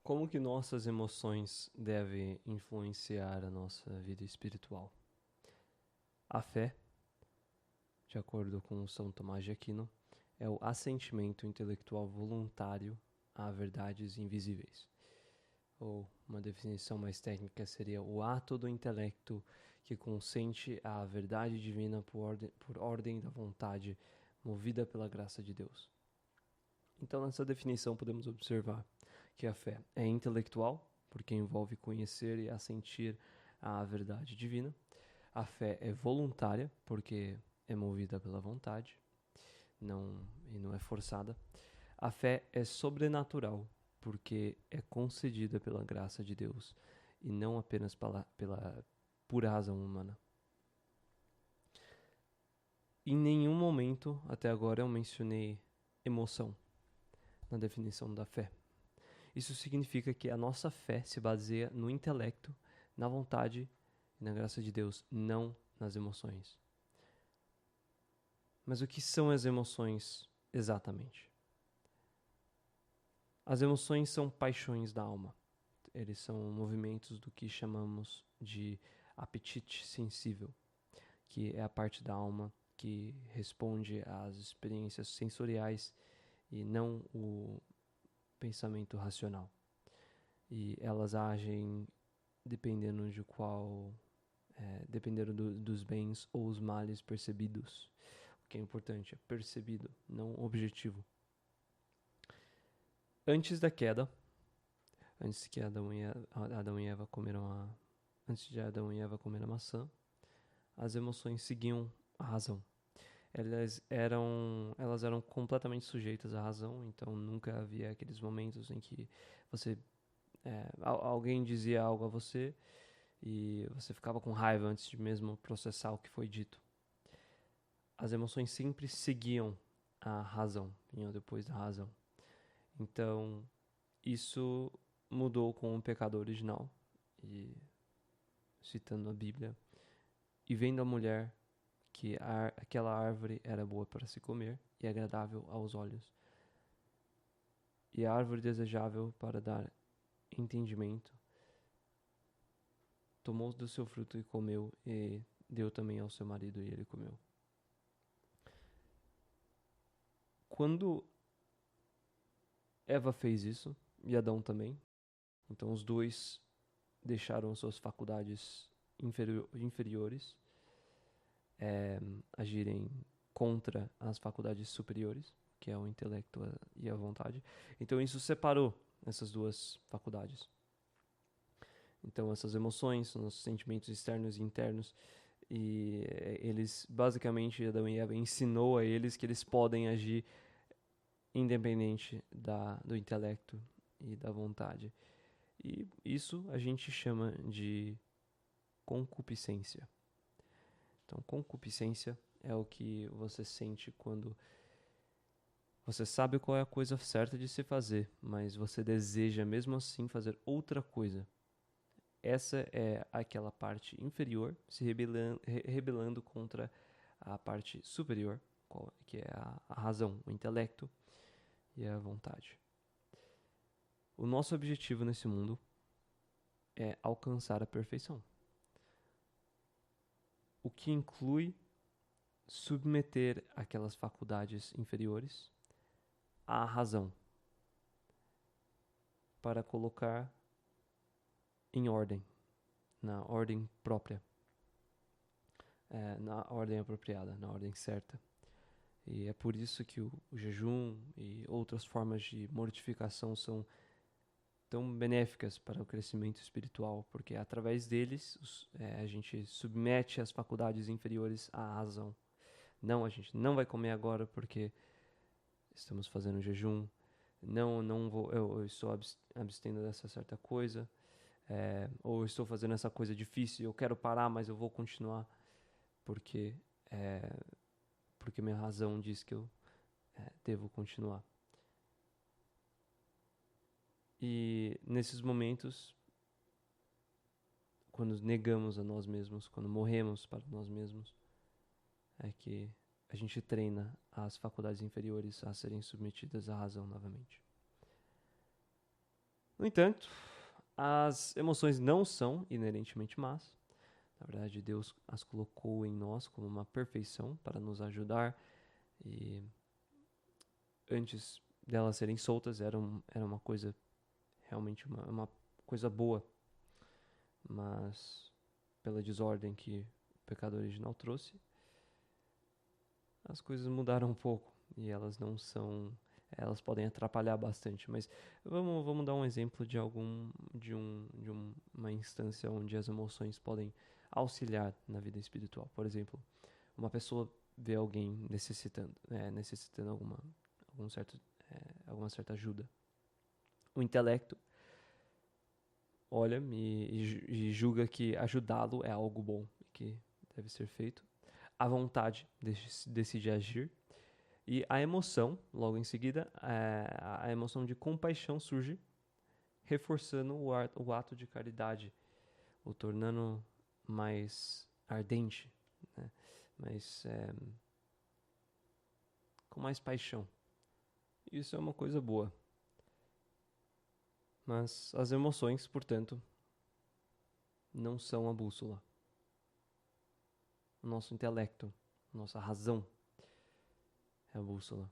Como que nossas emoções devem influenciar a nossa vida espiritual? A fé, de acordo com São Tomás de Aquino, é o assentimento intelectual voluntário a verdades invisíveis. Ou uma definição mais técnica seria o ato do intelecto que consente à verdade divina por ordem da vontade, movida pela graça de Deus. Então, nessa definição, podemos observar que a fé é intelectual, porque envolve conhecer e assentir à verdade divina. A fé é voluntária, porque é movida pela vontade e não é forçada. A fé é sobrenatural, porque é concedida pela graça de Deus e não apenas pela pura razão humana. Em nenhum momento até agora eu mencionei emoção na definição da fé. Isso significa que a nossa fé se baseia no intelecto, na vontade e na graça de Deus, não nas emoções. Mas o que são as emoções exatamente? As emoções são paixões da alma. Eles são movimentos do que chamamos de apetite sensível, que é a parte da alma que responde às experiências sensoriais e não o pensamento racional. E elas agem dependendo de dependendo dos bens ou os males percebidos. O que é importante é percebido, não objetivo. Antes da queda, antes que Adão e Eva antes de Adão e Eva comer a maçã, as emoções seguiam a razão. Elas eram completamente sujeitas à razão, então nunca havia aqueles momentos em que alguém dizia algo a você e você ficava com raiva antes de mesmo processar o que foi dito. As emoções sempre seguiam a razão, vinham depois da razão. Então, isso mudou com o pecado original, e citando a Bíblia, e vendo a mulher que aquela árvore era boa para se comer e agradável aos olhos, e a árvore desejável para dar entendimento, tomou do seu fruto e comeu, e deu também ao seu marido e ele comeu. Quando Eva fez isso, e Adão também, então os dois deixaram suas faculdades inferiores agirem contra as faculdades superiores, que é o intelecto e a vontade. Então isso separou essas duas faculdades. Então essas emoções, são os sentimentos externos e internos, e eles, basicamente, Adão e Eva ensinou a eles que eles podem agir independente do intelecto e da vontade. E isso a gente chama de concupiscência. Então, concupiscência é o que você sente quando você sabe qual é a coisa certa de se fazer, mas você deseja mesmo assim fazer outra coisa. Essa é aquela parte inferior se rebelando contra a parte superior, que é a razão, o intelecto e a vontade. O nosso objetivo nesse mundo é alcançar a perfeição, o que inclui submeter aquelas faculdades inferiores à razão, para colocar em ordem, na ordem própria, na ordem apropriada, na ordem certa. E é por isso que o jejum e outras formas de mortificação são tão benéficas para o crescimento espiritual, porque através deles a gente submete as faculdades inferiores à razão. Não, a gente não vai comer agora porque estamos fazendo jejum. Não vou, eu estou abstendo dessa certa coisa. Ou estou fazendo essa coisa difícil, eu quero parar, mas eu vou continuar porque porque minha razão diz que eu devo continuar. E nesses momentos, quando negamos a nós mesmos, quando morremos para nós mesmos, é que a gente treina as faculdades inferiores a serem submetidas à razão novamente. No No entanto, as emoções não são inerentemente más. Na verdade, Deus as colocou em nós como uma perfeição para nos ajudar. E antes delas serem soltas, era uma coisa, realmente uma coisa boa. Mas pela desordem que o pecado original trouxe, as coisas mudaram um pouco. E elas não são... Elas podem atrapalhar bastante. Mas vamos dar um exemplo uma instância onde as emoções podem auxiliar na vida espiritual. Por exemplo, uma pessoa vê alguém necessitando alguma certa ajuda. O intelecto olha e julga que ajudá-lo é algo bom, que deve ser feito. A vontade decide agir. E a emoção, logo em seguida, a emoção de compaixão surge, reforçando o ato de caridade, o tornando mais ardente, né? Com mais paixão. Isso é uma coisa boa. Mas as emoções, portanto, não são a bússola. O nosso intelecto, nossa razão é a bússola.